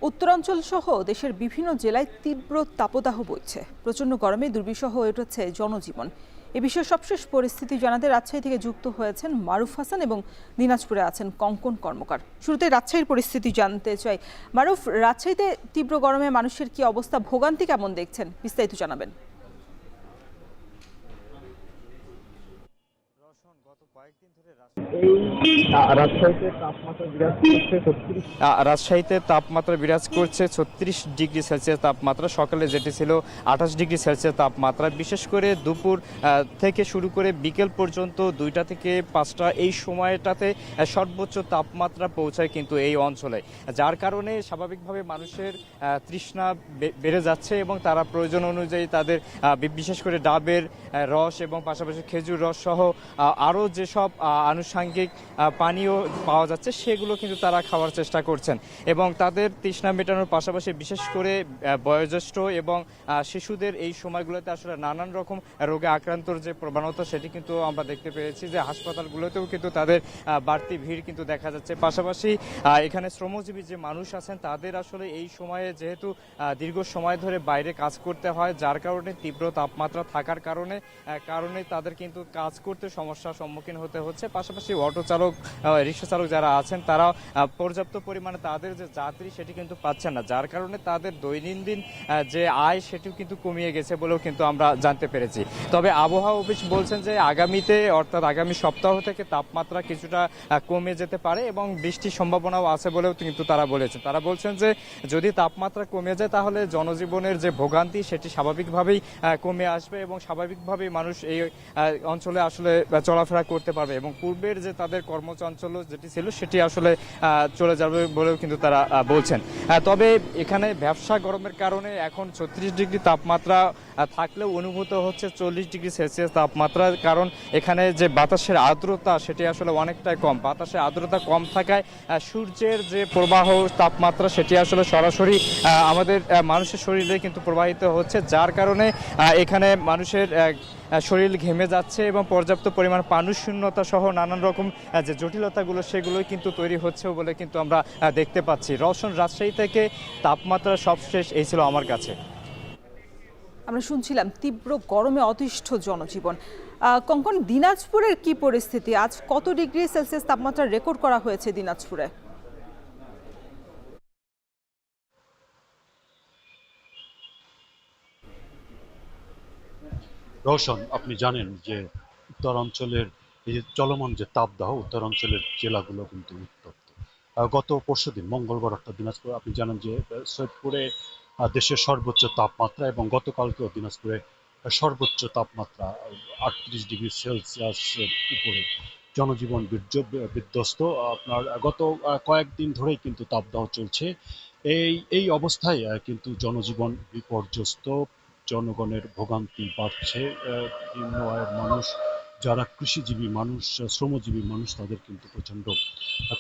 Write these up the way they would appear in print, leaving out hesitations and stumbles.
উত্তরাঞ্চল সহ দেশের বিভিন্ন জেলায় তীব্র তাপদাহ বইছে। প্রচণ্ড গরমে দুর্বিষহ হয়ে উঠেছে জনজীবন। এ বিষয়ে সবশেষ পরিস্থিতি জানাতে রাজশাহী থেকে যুক্ত হয়েছেন মারুফ হাসান এবং দিনাজপুরে আছেন কঙ্কন কর্মকার। শুরুতে রাজশাহীর পরিস্থিতি জানতে চাই। মারুফ, রাজশাহীতে তীব্র গরমে মানুষের কি অবস্থা, ভোগান্তি কেমন দেখছেন, বিস্তারিত জানাবেন। রাজশাহীতে তাপমাত্রা বিরাজ করছে 36 ডিগ্রি সেলসিয়াস তাপমাত্রা। সকালে যেটি ছিল 28 ডিগ্রি সেলসিয়াস তাপমাত্রা। বিশেষ করে দুপুর থেকে শুরু করে বিকেল পর্যন্ত 2টা থেকে 5টা এই সময়টাতে সর্বোচ্চ তাপমাত্রা পৌঁছায় কিন্তু এই অঞ্চলে, যার কারণে স্বাভাবিকভাবে মানুষের তৃষ্ণা বেড়ে যাচ্ছে এবং তারা প্রয়োজন অনুযায়ী তাদের বিশেষ করে ডাবের রস এবং পাশাপাশি খেজুর রস সহ আরও যেসব আনুষঙ্গিক পানীয় পাওয়া যাচ্ছে সেগুলো কিন্তু তারা খাওয়ার চেষ্টা করছেন এবং তাদের তৃষ্ণা মেটানোর পাশাপাশি বিশেষ করে বয়োজ্যেষ্ঠ এবং শিশুদের এই সময়গুলোতে আসলে নানান রকম রোগে আক্রান্তর যে প্রবণতা সেটি কিন্তু আমরা দেখতে পেয়েছি যে হাসপাতালগুলোতেও কিন্তু তাদের বাড়তি ভিড় কিন্তু দেখা যাচ্ছে। পাশাপাশি এখানে শ্রমজীবী যে মানুষ আছেন তাদের আসলে এই সময়ে যেহেতু দীর্ঘ সময় ধরে বাইরে কাজ করতে হয়, যার কারণে তীব্র তাপমাত্রা থাকার কারণে তাদের কিন্তু কাজ করতে সমস্যার সম্মুখীন হতে হচ্ছে। পাশাপাশি অটো চালক, রিক্সা চালক যারা আছেন তারা পর্যাপ্ত পরিমাণে তাদের যে যাত্রী সেটি কিন্তু পাচ্ছেন না, যার কারণে তাদের দৈনন্দিন যে আয় সেটিও কিন্তু কমিয়ে গেছে বলেও কিন্তু আমরা জানতে পেরেছি। তবে আবহাওয়া অফিস বলছেন যে আগামীতে অর্থাৎ আগামী সপ্তাহ থেকে তাপমাত্রা কিছুটা কমে যেতে পারে এবং বৃষ্টির সম্ভাবনাও আছে বলেও কিন্তু তারা বলেছেন। তারা বলছেন যে যদি তাপমাত্রা কমে যায় তাহলে জনজীবনের যে ভোগান্তি সেটি স্বাভাবিকভাবেই কমে আসবে এবং স্বাভাবিকভাবেই মানুষ এই অঞ্চলে আসলে চলাফেরা করতে পারবে এবং পূর্বের যে তাদের কর্মচাঞ্চল্য যেটি ছিল সেটি আসলে চলে যাবে বলেও কিন্তু তারা বলছেন। তবে এখানে ব্যবসা গরমের কারণে এখন 36 ডিগ্রি তাপমাত্রা থাকলেও অনুভূত হচ্ছে 40 ডিগ্রি সেলসিয়াস তাপমাত্রা, কারণ এখানে যে বাতাসের আর্দ্রতা সেটি আসলে অনেকটাই কম। বাতাসের আর্দ্রতা কম থাকায় সূর্যের যে প্রবাহ তাপমাত্রা সেটি আসলে সরাসরি আমাদের মানুষের শরীরে কিন্তু প্রবাহিত হচ্ছে, যার কারণে এখানে মানুষের শরীর ঘেমে যাচ্ছে এবং পর্যাপ্ত পরিমাণ পানি শূন্যতা সহ নানান রকম যে জটিলতাগুলো সেগুলো কিন্তু তৈরি হচ্ছে বলে কিন্তু আমরা দেখতে পাচ্ছি। রওশন, রাজশাহী থেকে তাপমাত্রা সবশেষ এই ছিল আমার কাছে। আমরা শুনছিলাম তীব্র গরমে অতিষ্ঠ জনজীবন। কঙ্কন, দিনাজপুরের কি পরিস্থিতি? আজ কত ডিগ্রি সেলসিয়াস তাপমাত্রা রেকর্ড করা হয়েছে দিনাজপুরে? রওশন, আপনি জানেন যে উত্তরাঞ্চলের এই যে চলমান যে তাপদাহ, উত্তরাঞ্চলের জেলাগুলো কিন্তু উত্তপ্ত। গত পরশুদিন মঙ্গলবার অর্থাৎ দিনাজপুর, আপনি জানেন যে সৈয়দপুরে দেশের সর্বোচ্চ তাপমাত্রা এবং গতকালকেও দিনাজপুরে সর্বোচ্চ তাপমাত্রা 38 ডিগ্রি সেলসিয়াসের উপরে। জনজীবন বিধ্বস্ত। আপনার গত কয়েকদিন ধরেই কিন্তু তাপদাহ চলছে। এই অবস্থায় কিন্তু জনজীবন বিপর্যস্ত, জনগণের ভোগান্তি বাড়ছে। নিম্ন আয়ের মানুষ, যারা কৃষিজীবী মানুষ, শ্রমজীবী মানুষ, তাদের কিন্তু প্রচণ্ড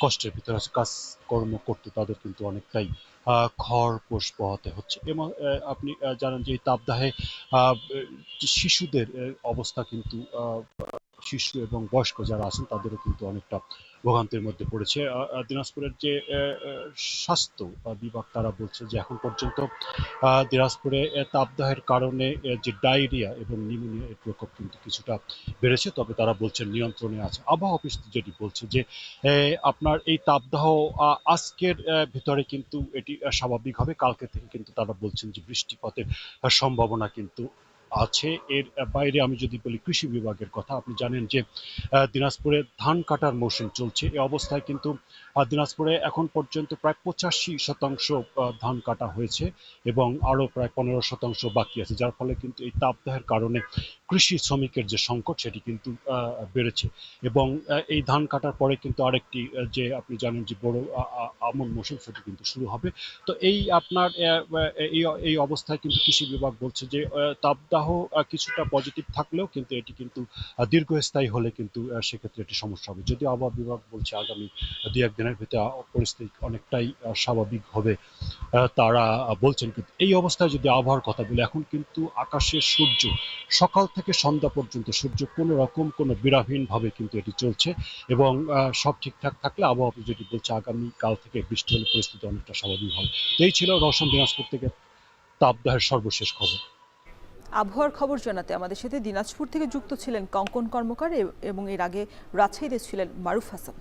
কষ্টের ভিতরে কাজকর্ম করতে তাদের কিন্তু অনেকটাই খরপোশ পোহাতে হচ্ছে। এবং আপনি জানেন যে এই তাপদাহে শিশুদের অবস্থা কিন্তু, শিশু এবং বয়স্ক যারা আছেন তাদেরও কিন্তু অনেকটা ভোগান্তির মধ্যে পড়েছে। দিনাজপুরের যে স্বাস্থ্য বিভাগ তারা বলছে যে এখন পর্যন্ত দিনাজপুরে তাপদাহের কারণে যে ডায়রিয়া এবং নিউমোনিয়া এর প্রকোপ কিন্তু কিছুটা বেড়েছে, তবে তারা বলছেন নিয়ন্ত্রণে আছে। আবহাওয়া অফিস যেটি বলছে যে আপনার এই তাপদাহ আজকের ভিতরে কিন্তু এটি স্বাভাবিক হবে। কালকে থেকে কিন্তু তারা বলছেন যে বৃষ্টিপাতের সম্ভাবনা কিন্তু আছে। এর বাইরে আমি যদি বলি কৃষি বিভাগের কথা, আপনি জানেন যে দিনাজপুরে ধান কাটার মৌসুম চলছে। এই অবস্থায় কিন্তু দিনাজপুরে এখন পর্যন্ত প্রায় 85% ধান কাটা হয়েছে এবং আরও প্রায় 15% বাকি আছে, যার ফলে কিন্তু এই তাপদাহের কারণে কৃষি শ্রমিকের যে সংকট সেটি কিন্তু বেড়েছে। এবং এই ধান কাটার পরে কিন্তু আরেকটি যে আপনি জানেন যে বড় আমন মৌসুম সেটি কিন্তু শুরু হবে। তো এই আপনার এই অবস্থায় কিন্তু কৃষি বিভাগ বলছে যে তাপদাহ তাপদাহ কিছুটা পজিটিভ থাকলেও কিন্তু এটি কিন্তু দীর্ঘস্থায়ী হলে কিন্তু সেক্ষেত্রে এটি সমস্যা হবে। যদিও আবহাওয়া বিভাগ বলছে আগামী 2-1 দিনের ভিতরে পরিস্থিতি অনেকটাই স্বাভাবিক হবে, তারা বলছেন। কিন্তু এই অবস্থায় যদি আবহাওয়ার কথা বলি, এখন কিন্তু আকাশে সূর্য সকাল থেকে সন্ধ্যা পর্যন্ত সূর্য কোনো রকম কোনো বিরামহীনভাবে কিন্তু এটি চলছে এবং সব ঠিকঠাক থাকলে আবহাওয়া যেটি বলছে আগামী কাল থেকে বৃষ্টি হলে পরিস্থিতি অনেকটা স্বাভাবিক হবে। এই ছিল রওশন দিনাজপুর থেকে তাপদাহের সর্বশেষ খবর। আবহাওয়ার খবর জানাতে আমাদের সাথে দিনাজপুর থেকে যুক্ত ছিলেন কঙ্কন কর্মকার এবং এর আগে রাজশাহীতে ছিলেন মারুফ হাসান।